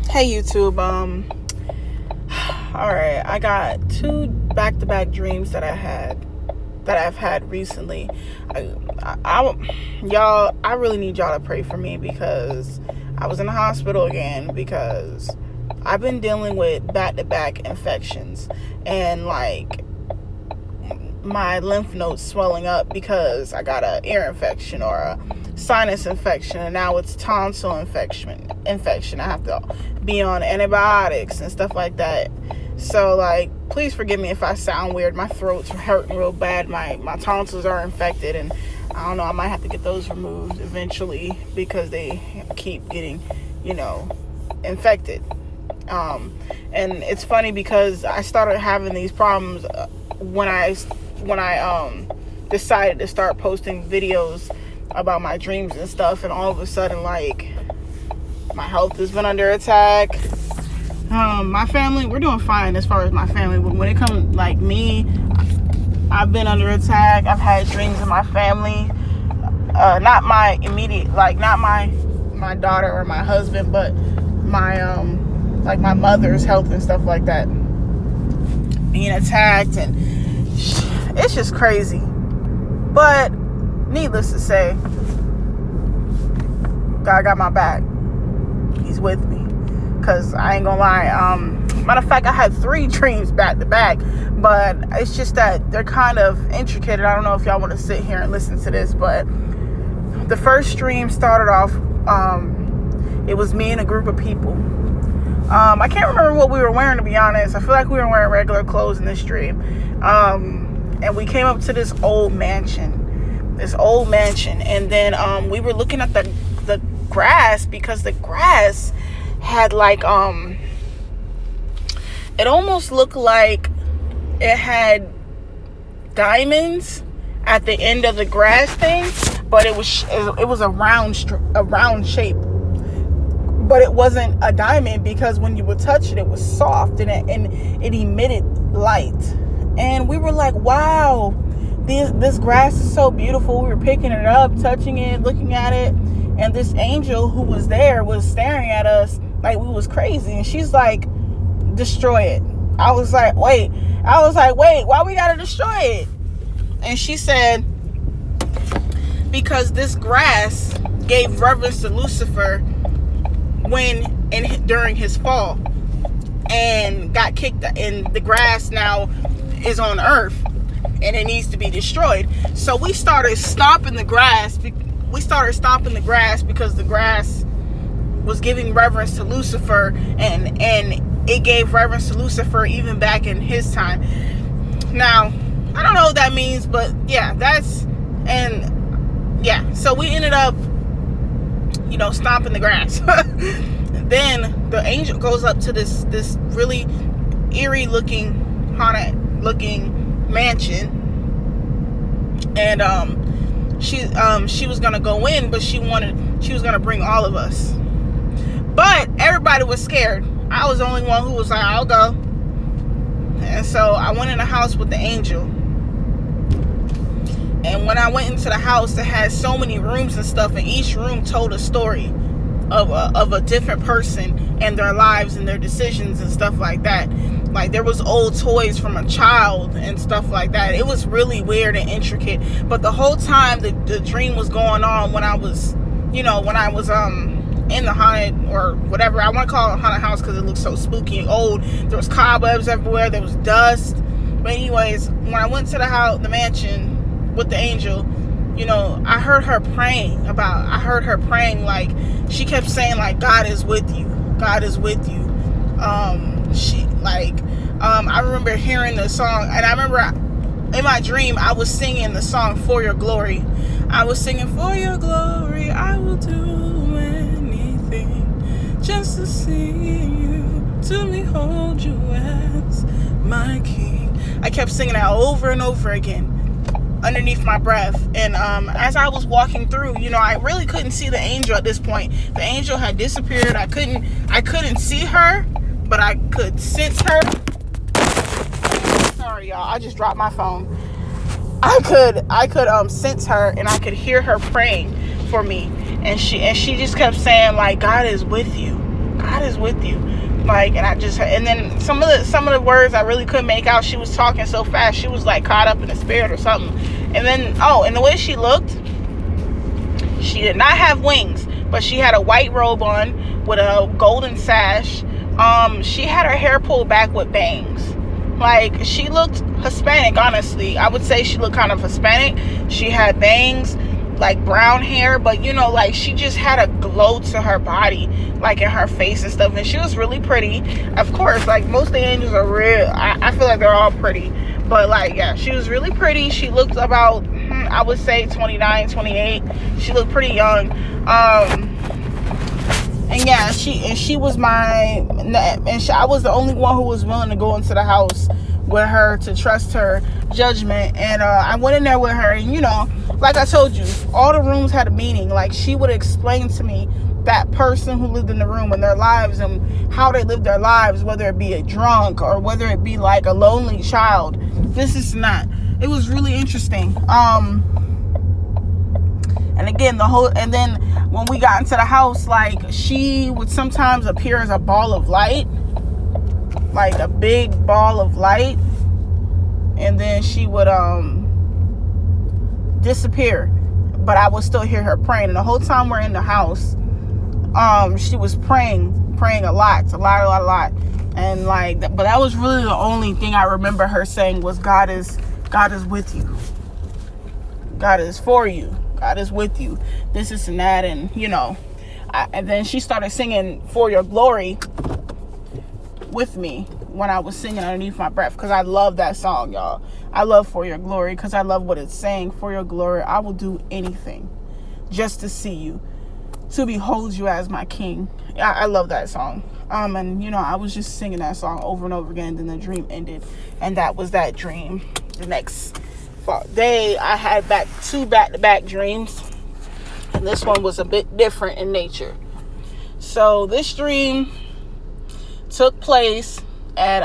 Hey YouTube, all right, I got two back-to-back dreams that I've had recently. Y'all, I really need y'all to pray for me because I was in the hospital again because I've been dealing with back-to-back infections and like my lymph nodes swelling up because I got an ear infection or a sinus infection, and now it's tonsil infection. I have to be on antibiotics and stuff like that. So like, please forgive me if I sound weird. My throat's hurting real bad. My tonsils are infected, and I don't know, I might have to get those removed eventually because they keep getting, infected. And it's funny because I started having these problems when I decided to start posting videos about my dreams and stuff, and all of a sudden, like, my health has been under attack. My family, we're doing fine as far as my family, but when it comes like me, I've been under attack. I've had dreams in my family, not my immediate, like not my daughter or my husband, but my like my mother's health and stuff like that being attacked, and it's just crazy. But needless to say, God got my back. He's with me. Because I ain't gonna lie. Matter of fact, I had 3 dreams back to back. But it's just that they're kind of intricate. I don't know if y'all want to sit here and listen to this. But the first dream started off, it was me and a group of people. I can't remember what we were wearing, to be honest. I feel like we were wearing regular clothes in this dream. And we came up to this old mansion. And then we were looking at the grass, because the grass had like it almost looked like it had diamonds at the end of the grass thing, but it was a round shape, but it wasn't a diamond, because when you would touch it, it was soft and it emitted light. And we were like, wow, this grass is so beautiful. We were picking it up, touching it, looking at it, and this angel who was there was staring at us like we was crazy, and she's like, destroy it. I was like, wait, why we gotta destroy it? And she said, because this grass gave reverence to Lucifer during his fall, and got kicked, and the grass now is on earth and it needs to be destroyed. So we started stomping the grass. Because the grass was giving reverence to Lucifer, and it gave reverence to Lucifer even back in his time. Now, I don't know what that means, but yeah, so we ended up, stomping the grass. Then the angel goes up to this really eerie looking, haunted looking mansion, and she was gonna go in, but she was gonna bring all of us. But everybody was scared. I was the only one who was like, I'll go. And so I went in the house with the angel. And when I went into the house, it had so many rooms and stuff, and each room told a story of a different person and their lives and their decisions and stuff like that. Like, there was old toys from a child and stuff like that. It was really weird and intricate. But the whole time the dream was going on, when I was in the haunted, or whatever, I want to call it a haunted house because it looks so spooky and old. There was cobwebs everywhere. There was dust. But anyways, when I went to the mansion with the angel, I heard her praying like, she kept saying like, God is with you. God is with you. I remember hearing the song, and I remember in my dream I was singing the song For Your Glory. I was singing, for your glory I will do anything just to see you, to behold you as my king. I kept singing that over and over again underneath my breath. And as I was walking through, I really couldn't see the angel at this point. The angel had disappeared. I couldn't see her, but I could sense her. Sorry, y'all, I just dropped my phone. I could sense her, and I could hear her praying for me, and she just kept saying like, God is with you. God is with you. Like, and then some of the words I really couldn't make out. She was talking so fast. She was like caught up in the spirit or something. And then, and the way she looked, she did not have wings, but she had a white robe on with a golden sash. She had her hair pulled back with bangs. Like, she looked Hispanic, honestly. I would say she looked kind of Hispanic. She had bangs, like brown hair, but you know, like, she just had a glow to her body, like in her face and stuff, and she was really pretty. Of course, like, most of the angels are real. I feel like they're all pretty, but like, yeah, she was really pretty. She looked about, I would say 29, 28. She looked pretty young. And yeah, she was I was the only one who was willing to go into the house with her, to trust her judgment. And I went in there with her, and you know, like I told you, all the rooms had a meaning. Like, she would explain to me that person who lived in the room and their lives and how they lived their lives, whether it be a drunk or whether it be like a lonely child. This is not. It was really interesting. And again, and then when we got into the house, like, she would sometimes appear as a ball of light, like a big ball of light, and then she would disappear, but I would still hear her praying. And the whole time we're in the house, she was praying a lot. And like, but that was really the only thing I remember her saying was, God is with you. God is for you. God is with you. This is and that. And you know, and then she started singing For Your Glory with me when I was singing underneath my breath, because I love that song, y'all. I love For Your Glory because I love what it's saying. For your glory, I will do anything just to see you, to behold you as my king. I love that song. And you know, I was just singing that song over and over again. Then the dream ended, and that was that dream. The next day, I had two back-to-back dreams, and this one was a bit different in nature. So this dream took place at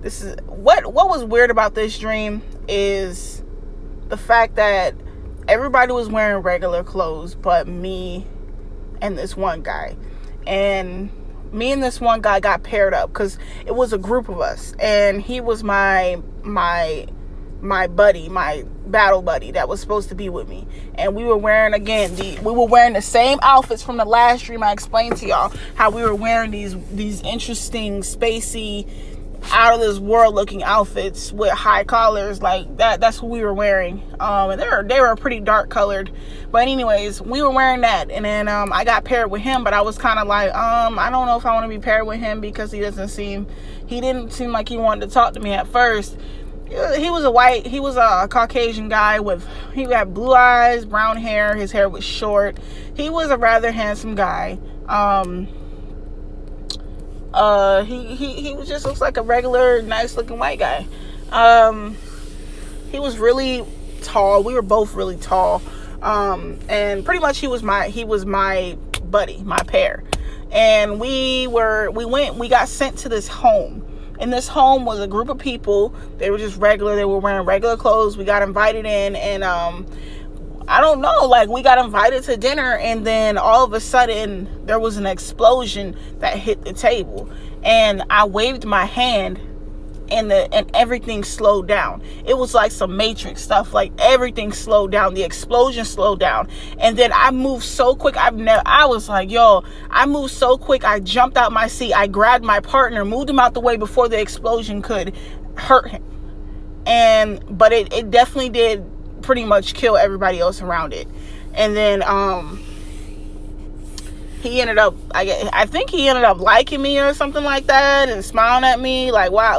this is what was weird about this dream is the fact that everybody was wearing regular clothes but me and this one guy. And me and this one guy got paired up because it was a group of us, and he was my buddy, my battle buddy that was supposed to be with me. And we were wearing, the same outfits from the last dream I explained to y'all, how we were wearing these interesting, spacey, out of this world looking outfits with high collars. Like that's what we were wearing. And they were pretty dark colored, but anyways, we were wearing that. And then I got paired with him, but I was kind of like, I don't know if I want to be paired with him, because he didn't seem like he wanted to talk to me at first. He was a Caucasian guy he had blue eyes, brown hair, his hair was short. He was a rather handsome guy. He just looks like a regular, nice looking white guy. He was really tall. We were both really tall. And pretty much he was my buddy, my pair. And we got sent to this home. And this home was a group of people. They were just regular. They were wearing regular clothes. We got invited in, and I don't know, like, we got invited to dinner, and then all of a sudden there was an explosion that hit the table, and I waved my hand, and everything slowed down. It was like some Matrix stuff. Like, everything slowed down. The explosion slowed down, and then I moved so quick. I was like, yo, I moved so quick. I jumped out my seat. I grabbed my partner, moved him out the way before the explosion could hurt him. But it definitely did pretty much kill everybody else around it. And then he ended up, I think he ended up liking me or something like that, and smiling at me like, wow,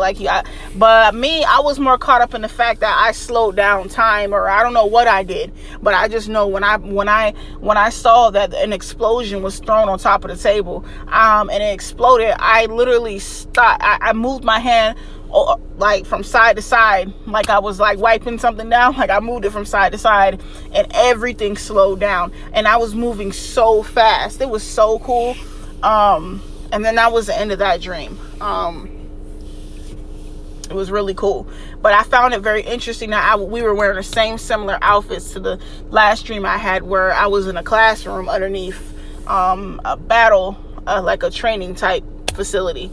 but me, I was more caught up in the fact that I slowed down time, or I don't know what I did, but I just know when I saw that an explosion was thrown on top of the table, and it exploded, I literally stopped. I moved my hand like from side to side, like I was like wiping something down. Like, I moved it from side to side, and everything slowed down, and I was moving so fast. It was so cool. And then that was the end of that dream. It was really cool, but I found it very interesting that we were wearing the same similar outfits to the last dream I had, where I was in a classroom underneath a battle, like a training type facility.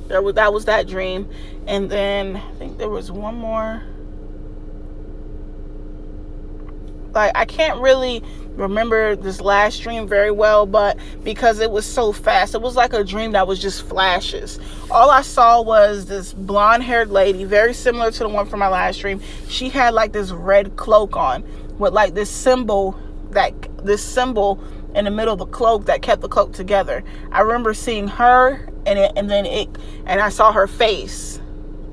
That was that dream. And then I think there was one more. Like, I can't really remember this last dream very well, but because it was so fast, it was like a dream that was just flashes. All I saw was this blonde haired lady, very similar to the one from my last dream. She had like this red cloak on with like this symbol in the middle of the cloak that kept the cloak together. I remember seeing her and I saw her face.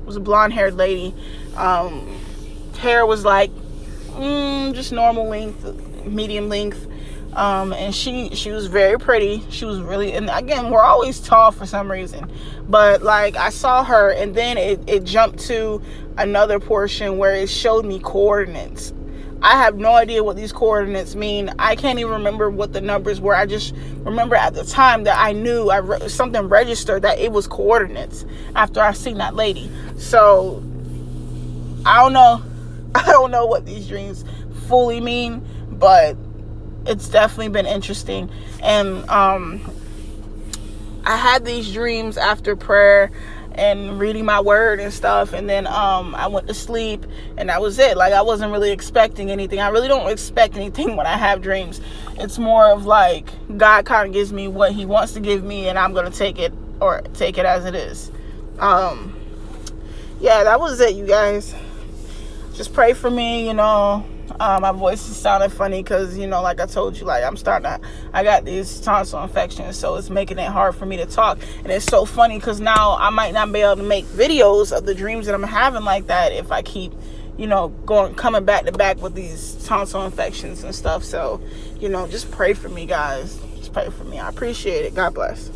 It was a blonde haired lady. Hair was like just normal length, medium length, and she was very pretty. She was really, and again, we're always tall for some reason, but like I saw her, and then it jumped to another portion where it showed me coordinates. I have no idea what these coordinates mean. I can't even remember what the numbers were. I just remember at the time that I knew something registered that it was coordinates after I seen that lady. So I don't know what these dreams fully mean, but it's definitely been interesting. And I had these dreams after prayer and reading my word and stuff, and then I went to sleep, and that was it. Like, I wasn't really expecting anything. I really don't expect anything when I have dreams. It's more of like God kind of gives me what he wants to give me, and I'm gonna take it as it is. Yeah, that was it, you guys. Just pray for me. My voice is sounding funny because, like I told you, like I got these tonsil infections, so it's making it hard for me to talk. And it's so funny because now I might not be able to make videos of the dreams that I'm having like that if I keep, coming back to back with these tonsil infections and stuff. So, just pray for me, guys. Just pray for me. I appreciate it. God bless.